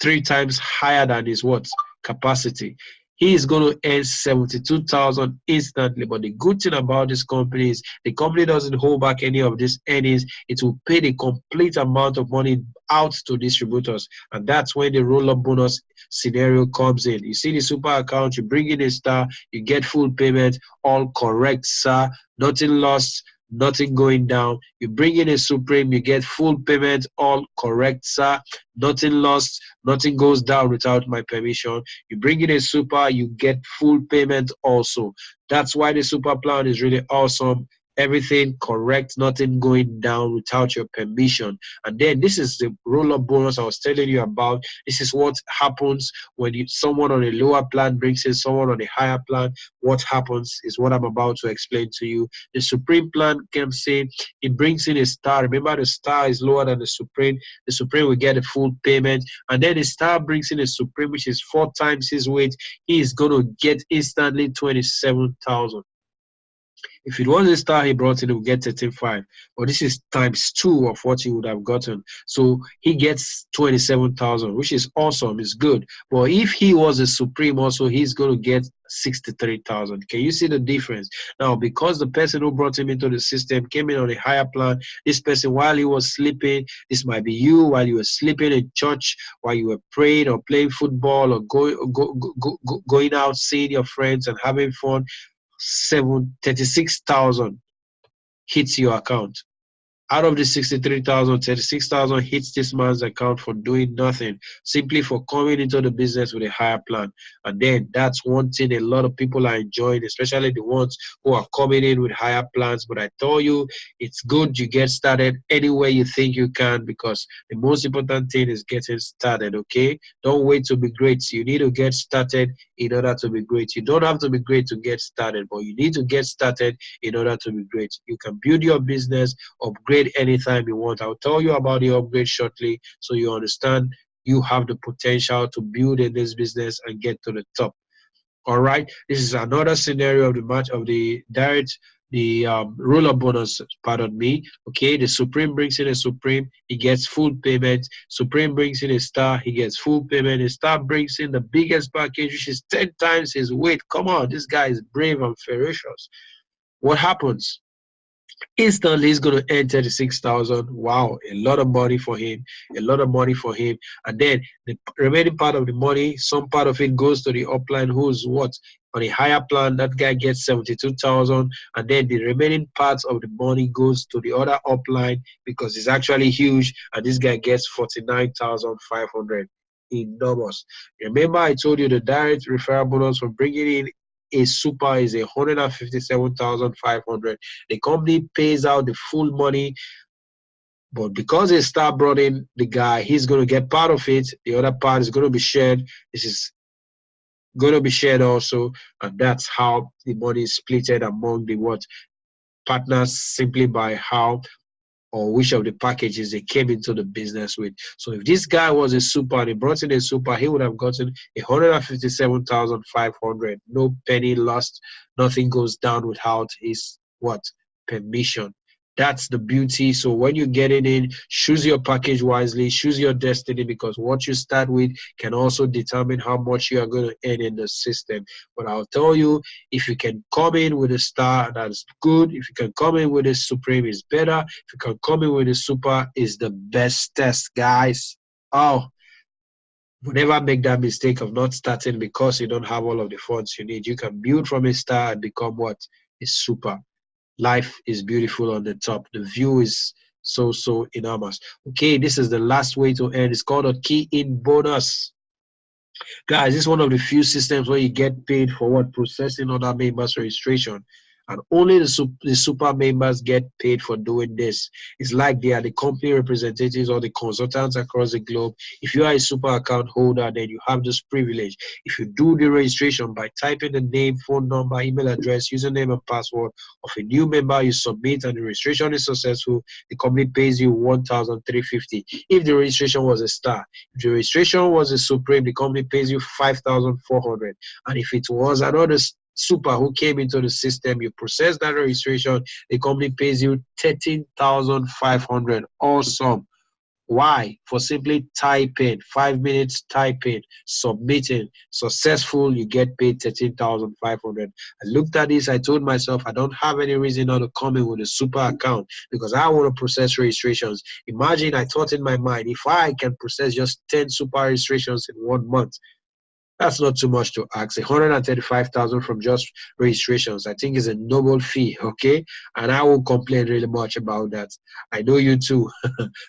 3 times higher than his what? Capacity, he is going to earn 72,000 instantly. But the good thing about this company is the company doesn't hold back any of these earnings. It will pay the complete amount of money out to distributors, and that's when the roll-up bonus scenario comes in. You see the super account, you bring in a star, you get full payment, all correct, sir, nothing lost, nothing going down. You bring in a supreme, you get full payment, all correct, sir, nothing lost, nothing goes down without my permission. You bring in a super, you get full payment also. That's why the super plan is really awesome. everything correct, nothing going down without your permission. And then this is the roll-up bonus I was telling you about. This is what happens when someone on a lower plan brings in someone on a higher plan. What happens is what I'm about to explain to you. The Supreme plan comes in, it brings in a star. Remember, the star is lower than the Supreme. The Supreme will get a full payment, and then the star brings in a Supreme, which is 4 times his weight. He is going to get instantly 27,000. If it was a star he brought in, he would get 13.5. But this is times 2 of what he would have gotten. So he gets 27,000, which is awesome. It's good. But if he was a Supreme also, he's going to get 63,000. Can you see the difference? Now, because the person who brought him into the system came in on a higher plan, this person, while he was sleeping, this might be you, while you were sleeping in church, while you were praying or playing football or going out, seeing your friends and having fun, 36,000 hits your account. Out of the 63,000, 36,000 hits this man's account for doing nothing, simply for coming into the business with a higher plan. And then that's one thing a lot of people are enjoying, especially the ones who are coming in with higher plans. But I tell you, it's good you get started anywhere you think you can, because the most important thing is getting started, okay? Don't wait to be great. You need to get started in order to be great. You don't have to be great to get started, but you need to get started in order to be great. You can build your business, upgrade anytime you want. I'll tell you about the upgrade shortly, so you understand you have the potential to build in this business and get to the top. All right, this is another scenario of the match of the direct, the roll-up bonus, pardon me. Okay, the Supreme brings in a Supreme, he gets full payment. Supreme brings in a star, he gets full payment. A star brings in the biggest package, which is 10 times his weight. Come on, this guy is brave and ferocious. What happens? Instantly, he's going to earn 36,000. Wow, a lot of money for him, a lot of money for him. And then the remaining part of the money, some part of it goes to the upline, who's what? On a higher plan, that guy gets 72,000. And then the remaining parts of the money goes to the other upline because it's actually huge. And this guy gets 49,500. Enormous. Remember, I told you the direct referral bonus for bringing in a super is 157,500. The company pays out the full money, but because a star brought in the guy, he's going to get part of it. The other part is going to be shared. This is going to be shared also, and that's how the money is splitted among the partners, simply by how or which of the packages they came into the business with. So if this guy was a super and he brought in a super, he would have gotten 157,500. No penny lost. Nothing goes down without his permission. That's the beauty. So when you're getting in, choose your package wisely, choose your destiny, because what you start with can also determine how much you are going to earn in the system. But I'll tell you, if you can come in with a star, that's good. If you can come in with a Supreme, it's better. If you can come in with a super, is the best test, guys. Oh, never make that mistake of not starting because you don't have all of the funds you need. You can build from a star and become what? A super. Life is beautiful on the top. The view is so enormous. Okay, this is the last way to earn. It's called a key-in bonus. Guys, this is one of the few systems where you get paid for processing other members' registration. And only the super members get paid for doing this. It's like they are the company representatives or the consultants across the globe. If you are a super account holder, then you have this privilege. If you do the registration by typing the name, phone number, email address, username, and password of a new member, you submit and the registration is successful, the company pays you $1,350. If the registration was a star, if the registration was a Supreme, the company pays you $5,400. And if it was another super who came into the system, you process that registration, the company pays you $13,500. Awesome. Why? For simply typing, 5 minutes typing, submitting, successful, you get paid $13,500. I looked at this, I told myself I don't have any reason not to come in with a super account because I want to process registrations. Imagine, I thought in my mind, if I can process just 10 super registrations in 1 month, that's not too much to ask. 135,000 from just registrations, I think, is a noble fee, okay? And I won't complain really much about that. I know you too.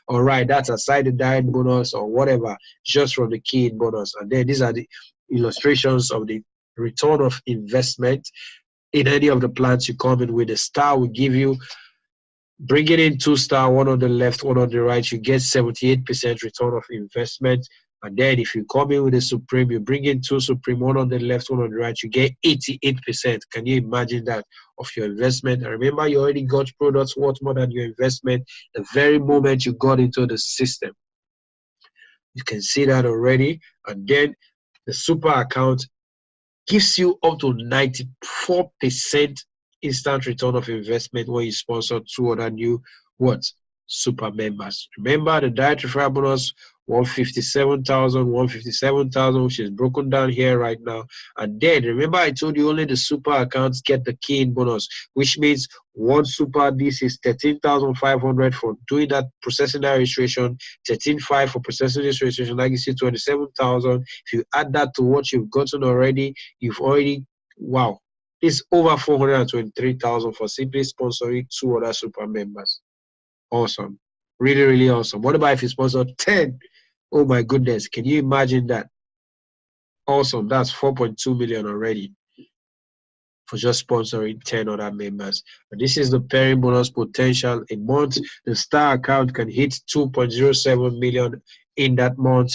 All right, that's aside the direct bonus or whatever, just from the key-in bonus. And then these are the illustrations of the return of investment. in any of the plans you come in with. The star will give you, bring it in 2 star, one on the left, one on the right, you get 78% return of investment. And then if you come in with a Supreme, you bring in 2 Supreme, one on the left, one on the right, you get 88%. Can you imagine that of your investment? And remember, you already got products worth more than your investment the very moment you got into the system. You can see that already. And then the super account gives you up to 94% instant return of investment when you sponsor 2 other new what? Super members. Remember the direct referral bonus 157,000, which is broken down here right now. And then remember I told you only the super accounts get the key in bonus, which means one super, this is 13,500 for doing that, processing that registration, 13,500 for processing this registration, like you see 27,000. If you add that to what you've gotten already, you've already, wow, it's over 423,000 for simply sponsoring 2 other super members. Awesome. Really, really awesome. What about if you sponsor 10? Oh my goodness. Can you imagine that? Awesome. That's 4.2 million already for just sponsoring 10 other members. And this is the pairing bonus potential. A month, the star account can hit 2.07 million in that month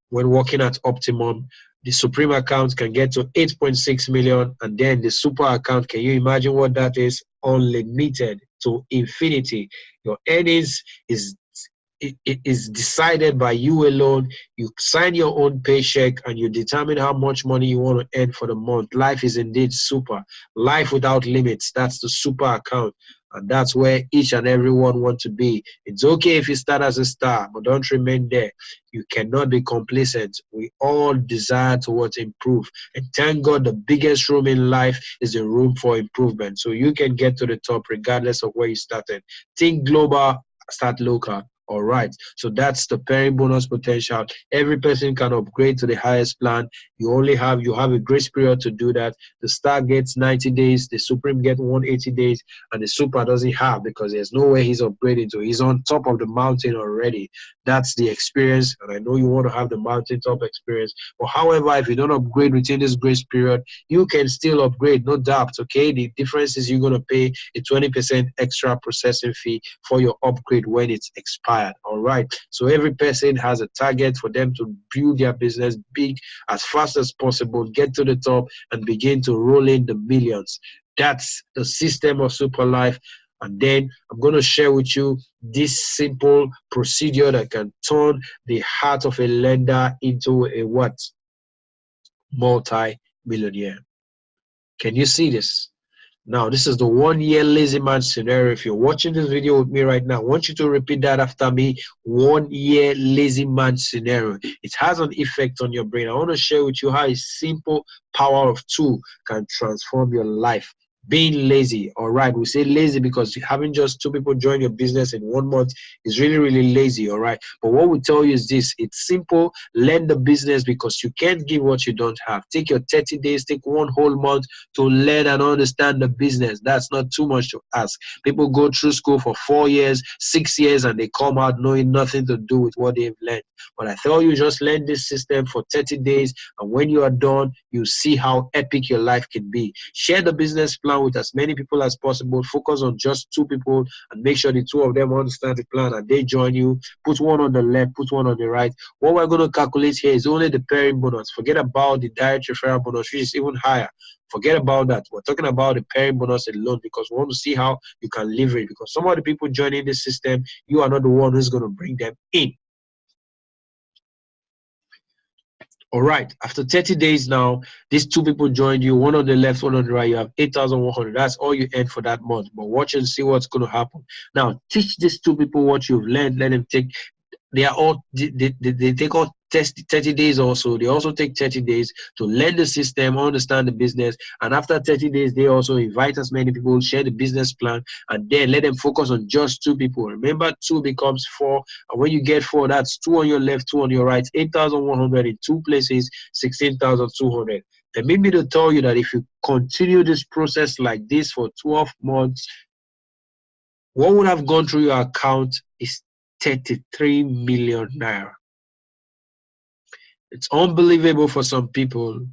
when working at optimum. The Supreme account can get to 8.6 million, and then the super account, can you imagine what that is? Unlimited to infinity. Your earnings is decided by you alone. You sign your own paycheck and you determine how much money you want to earn for the month. Life is indeed super. Life without limits. That's the super account. And that's where each and everyone wants to be. It's okay if you start as a star, but don't remain there. You cannot be complacent. We all desire towards improve. And thank God the biggest room in life is the room for improvement. So you can get to the top regardless of where you started. Think global, start local. All right, so that's the pairing bonus potential. Every person can upgrade to the highest plan. You have a grace period to do that. The star gets 90 days, the Supreme gets 180 days, and the super doesn't have, because there's no way he's upgrading to. He's on top of the mountain already. That's the experience, and I know you want to have the mountaintop experience. But however, if you don't upgrade within this grace period, you can still upgrade, no doubt. Okay, the difference is you're going to pay a 20% extra processing fee for your upgrade when it's expired. All right, so every person has a target for them to build their business big as fast as possible, get to the top, and begin to roll in the millions. That's the system of SUPERLIFE. And then I'm going to share with you this simple procedure that can turn the heart of a lender into a what? Multi-millionaire. Can you see this? Now, this is the 1 year lazy man scenario. If you're watching this video with me right now, I want you to repeat that after me. 1 year lazy man scenario. It has an effect on your brain. I want to share with you how a simple power of 2 can transform your life. Being lazy, all right, we say lazy because having just 2 people join your business in 1 month is really, really lazy, all right. But what we tell you is this: it's simple. Learn the business, because you can't give what you don't have. Take your 30 days, take 1 whole month to learn and understand the business. That's not too much to ask. People go through school for 4 years, 6 years, and they come out knowing nothing to do with what they've learned. But I tell you, just learn this system for 30 days, and when you are done, you see how epic your life can be. Share the business plan with as many people as possible. Focus on just 2 people and make sure the 2 of them understand the plan and they join you. Put 1 on the left, put 1 on the right. What we're going to calculate here is only the pairing bonus. Forget about the direct referral bonus, which is even higher. Forget about that. We're talking about the pairing bonus alone, because we want to see how you can leverage. Because some of the people joining this system, you are not the one who's going to bring them in. All right, after 30 days now, these 2 people joined you, 1 on the left, 1 on the right. You have 8,100. That's all you earn for that month. But watch and see what's going to happen. Now, teach these 2 people what you've learned. Let them take. They take all 30 days also. They also take 30 days to learn the system, understand the business. And after 30 days, they also invite as many people, share the business plan, and then let them focus on just 2 people. Remember, 2 becomes 4. And when you get 4, that's 2 on your left, 2 on your right. 8,100 in 2 places, 16,200. Permit me to tell you that if you continue this process like this for 12 months, what would have gone through your account is 33 million naira. It's unbelievable for some people,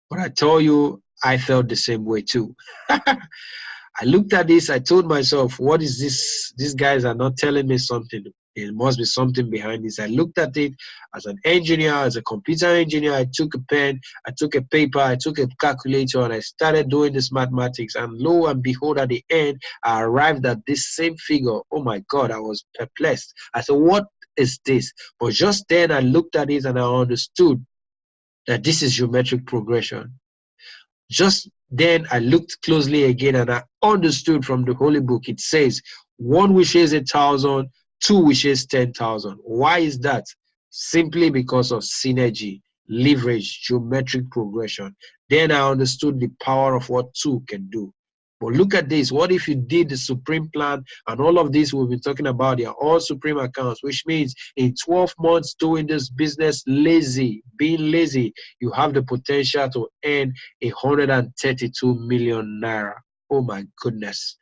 but I tell you, I felt the same way too. I looked at this, I told myself, what is this? These guys are not telling me something. There must be something behind this. I looked at it as an engineer, as a computer engineer. I took a pen, I took a paper, I took a calculator, and I started doing this mathematics. And lo and behold, at the end, I arrived at this same figure. Oh my God, I was perplexed. I said, what is this? But just then I looked at it and I understood that this is geometric progression. Just then I looked closely again and I understood from the Holy Book. It says, one wishes 1,000, two wishes 10,000. Why is that? Simply because of synergy, leverage, geometric progression. Then I understood the power of what two can do. But look at this. What if you did the Supreme plan and all of this we'll be talking about? They are all Supreme accounts, which means in 12 months doing this business being lazy, you have the potential to earn 132 million naira. Oh my goodness.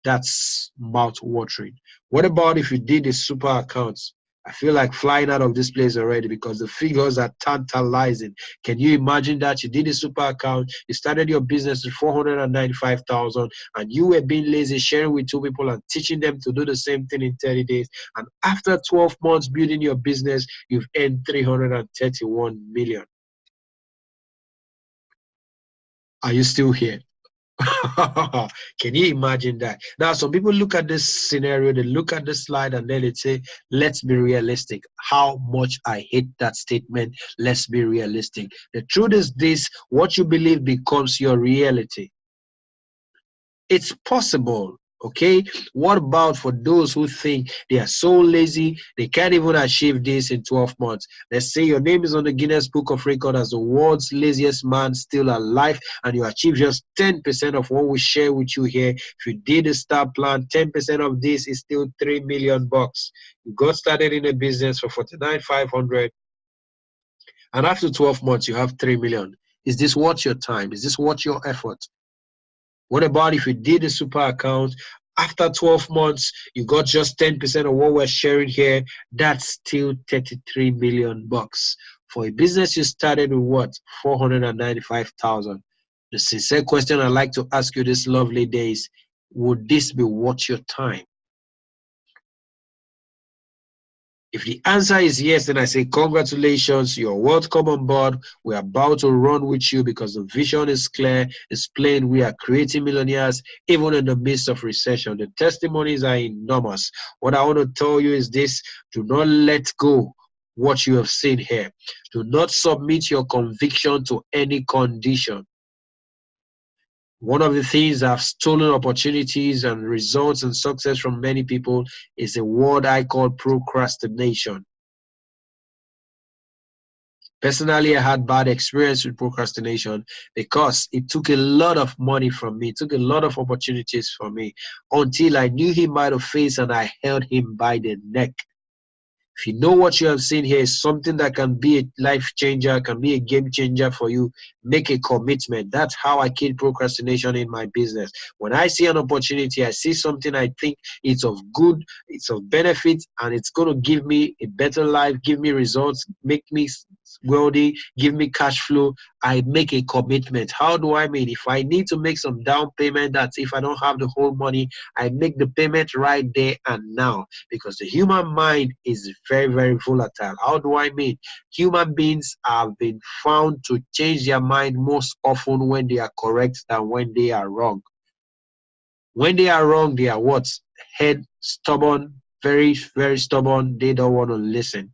That's mouth-watering. What about if you did the super accounts? I feel like flying out of this place already because the figures are tantalizing. Can you imagine that? You did a super account, you started your business with 495,000, and you were being lazy, sharing with two people and teaching them to do the same thing in 30 days. And after 12 months building your business, you've earned 331 million. Are you still here? Can you imagine that? Now, some people look at this scenario, they look at the slide, and then they say, let's be realistic. How much I hate that statement, let's be realistic. The truth is this, what you believe becomes your reality. It's possible. Okay, what about for those who think they are so lazy they can't even achieve this in 12 months? Let's say your name is on the Guinness Book of Record as the world's laziest man still alive, and you achieve just 10% of what we share with you here. If you did a star plan, 10% of this is still 3 million bucks. You got started in a business for 49,500, and after 12 months you have 3 million. Is this worth your time? Is this worth your effort? What about if you did a super account, after 12 months, you got just 10% of what we're sharing here? That's still 33 million bucks. For a business you started with what? 495,000. The sincere question I'd like to ask you this lovely day is, would this be worth your time? If the answer is yes, then I say congratulations, you're welcome on board. We're about to run with you because the vision is clear, it's plain. We are creating millionaires even in the midst of recession. The testimonies are enormous. What I want to tell you is this: do not let go what you have seen here. Do not submit your conviction to any condition. One of the things that have stolen opportunities and results and success from many people is a word I call procrastination. Personally, I had bad experience with procrastination because it took a lot of money from me, it took a lot of opportunities from me until I knew him by the face and I held him by the neck. If you know what you have seen here is something that can be a life changer, can be a game changer for you, make a commitment. That's how I kill procrastination in my business. When I see an opportunity, I see something I think it's of good, it's of benefit, and it's going to give me a better life, give me results, make me wealthy, give me cash flow, I make a commitment. How do I mean? If I need to make some down payment, that's if I don't have the whole money, I make the payment right there and now, because the human mind is very, very volatile. How do I mean? Human beings have been found to change their mind most often when they are correct than when they are wrong. When they are wrong, they are what? Head stubborn, very, very stubborn. They don't want to listen.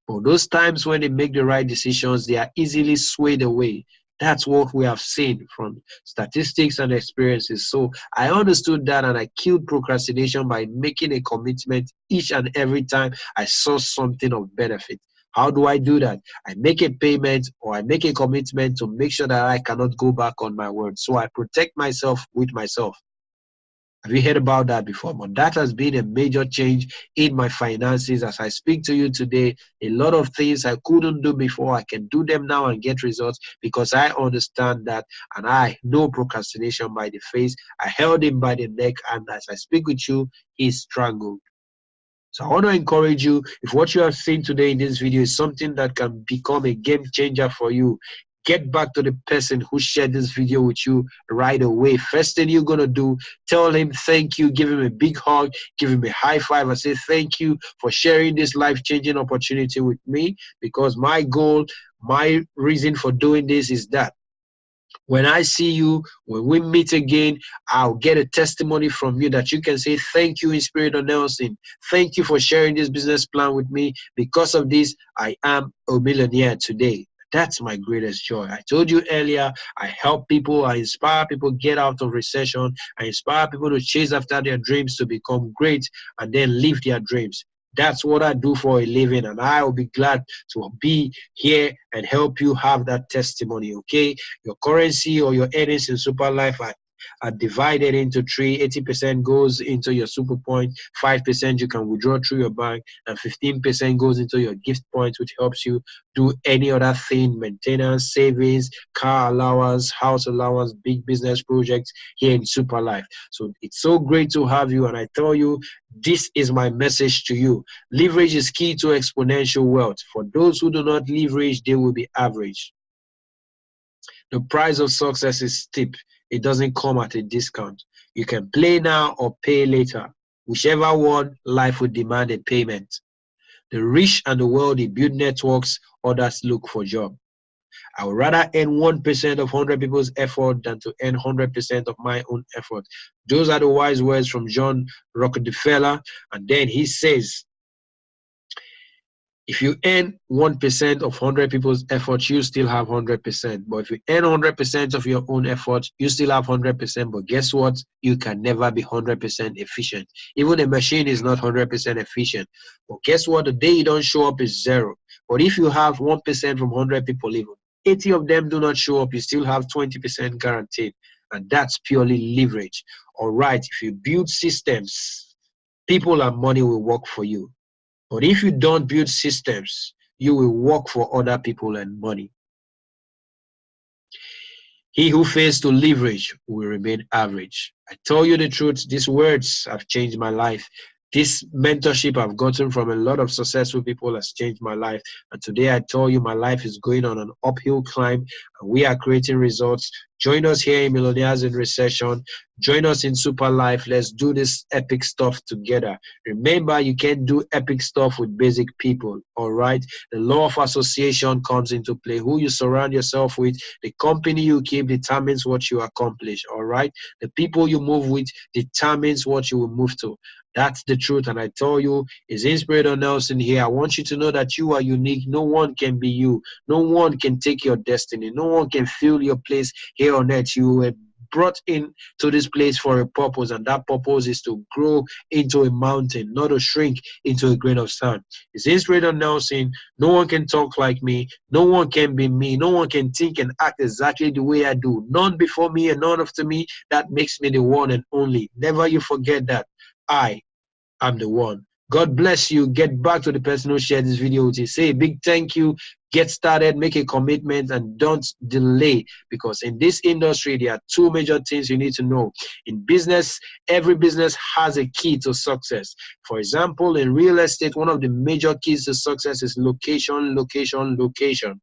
But those times when they make the right decisions, they are easily swayed away. That's what we have seen from statistics and experiences. So I understood that, and I killed procrastination by making a commitment each and every time I saw something of benefit. How do I do that? I make a payment or I make a commitment to make sure that I cannot go back on my word. So I protect myself with myself. Have you heard about that before? But that has been a major change in my finances. As I speak to you today, a lot of things I couldn't do before, I can do them now and get results because I understand that, and I know procrastination by the face. I held him by the neck, and as I speak with you, he's strangled. So I want to encourage you, if what you have seen today in this video is something that can become a game changer for you, get back to the person who shared this video with you right away. First thing you're gonna do, tell him thank you, give him a big hug, give him a high five, and say thank you for sharing this life-changing opportunity with me, because my goal, my reason for doing this is that when I see you, when we meet again, I'll get a testimony from you that you can say, thank you, Inspirator Nelson. Thank you for sharing this business plan with me. Because of this, I am a millionaire today. That's my greatest joy. I told you earlier, I help people, I inspire people get out of recession. I inspire people to chase after their dreams, to become great, and then live their dreams. That's what I do for a living, and I will be glad to be here and help you have that testimony, okay? Your currency or your earnings in SUPERLIFE are divided into three. 80% goes into your super point, 5% you can withdraw through your bank, and 15% goes into your gift points, which helps you do any other thing: maintenance, savings, car allowance, house allowance, big business projects here in SUPERLIFE. So it's so great to have you, and I tell you, this is my message to you. Leverage is key to exponential wealth. For those who do not leverage, they will be average. The price of success is steep. It doesn't come at a discount. You can play now or pay later. Whichever one, life will demand a payment. The rich and the wealthy build networks, others look for jobs. I would rather earn 1% of 100 people's effort than to earn 100% of my own effort. Those are the wise words from John Rockefeller. And then he says, if you earn 1% of 100 people's effort, you still have 100%. But if you earn 100% of your own effort, you still have 100%. But guess what? You can never be 100% efficient. Even a machine is not 100% efficient. But guess what? The day you don't show up is zero. But if you have 1% from 100 people, even 80 of them do not show up, you still have 20% guaranteed. And that's purely leverage. All right, if you build systems, people and money will work for you. But if you don't build systems, you will work for other people and money. He who fails to leverage will remain average. I tell you the truth, these words have changed my life. This mentorship I've gotten from a lot of successful people has changed my life. And today I tell you my life is going on an uphill climb, and we are creating results. Join us here in Millionaires in Recession. Join us in SUPERLIFE. Let's do this epic stuff together. Remember, you can't do epic stuff with basic people, all right? The law of association comes into play. Who you surround yourself with, the company you keep determines what you accomplish, all right? The people you move with determines what you will move to. That's the truth, and I tell you, it's Inspirator Nelson here. I want you to know that you are unique. No one can be you. No one can take your destiny. No one can fill your place here on earth. You were brought in to this place for a purpose, and that purpose is to grow into a mountain, not to shrink into a grain of sand. It's Inspirator Nelson. No one can talk like me. No one can be me. No one can think and act exactly the way I do. None before me and none after me. That makes me the one and only. Never you forget that. I am the one. God bless you. Get back to the person who shared this video with you. Say a big thank you. Get started, make a commitment, and don't delay, because in this industry, there are two major things you need to know. In business, every business has a key to success. For example, in real estate, one of the major keys to success is location, location, location.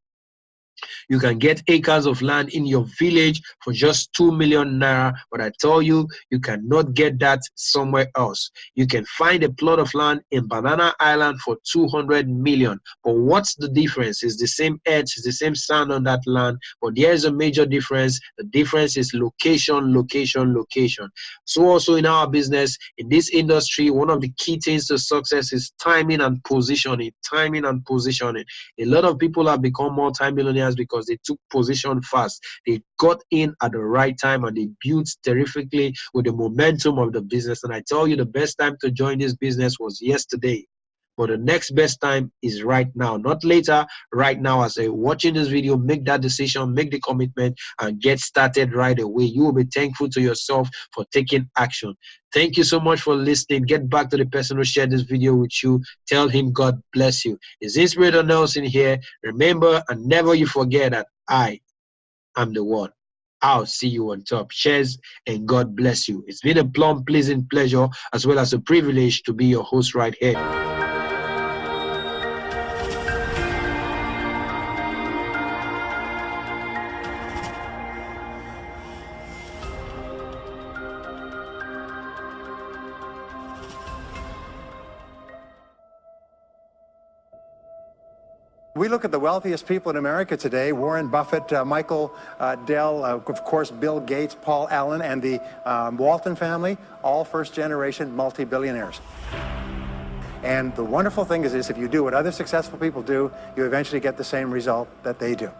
You can get acres of land in your village for just 2 million naira, but I tell you, you cannot get that somewhere else. You can find a plot of land in Banana Island for 200 million, but what's the difference? It's the same earth, it's the same sand on that land, but there is a major difference. The difference is location, location, location. So also in our business, in this industry, one of the key things to success is timing and positioning. Timing and positioning. A lot of people have become multi-millionaires because they took position fast. They got in at the right time and they built terrifically with the momentum of the business. And I tell you, the best time to join this business was yesterday. But the next best time is right now, not later, right now. As you're watching this video, make that decision, make the commitment, and get started right away. You will be thankful to yourself for taking action. Thank you so much for listening. Get back to the person who shared this video with you. Tell him God bless you. It's Inspirator Nelson here. Remember, and never you forget that I am the one. I'll see you on top. Cheers and God bless you. It's been a plumb, pleasant pleasure as well as a privilege to be your host right here. We look at the wealthiest people in America today: Warren Buffett, Michael Dell, of course, Bill Gates, Paul Allen, and the Walton family, all first-generation multi-billionaires. And the wonderful thing is if you do what other successful people do, you eventually get the same result that they do.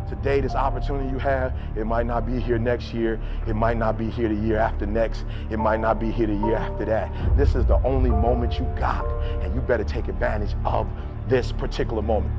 Today, this opportunity you have, it might not be here next year. It might not be here the year after next. It might not be here the year after that. This is the only moment you got, and you better take advantage of this particular moment.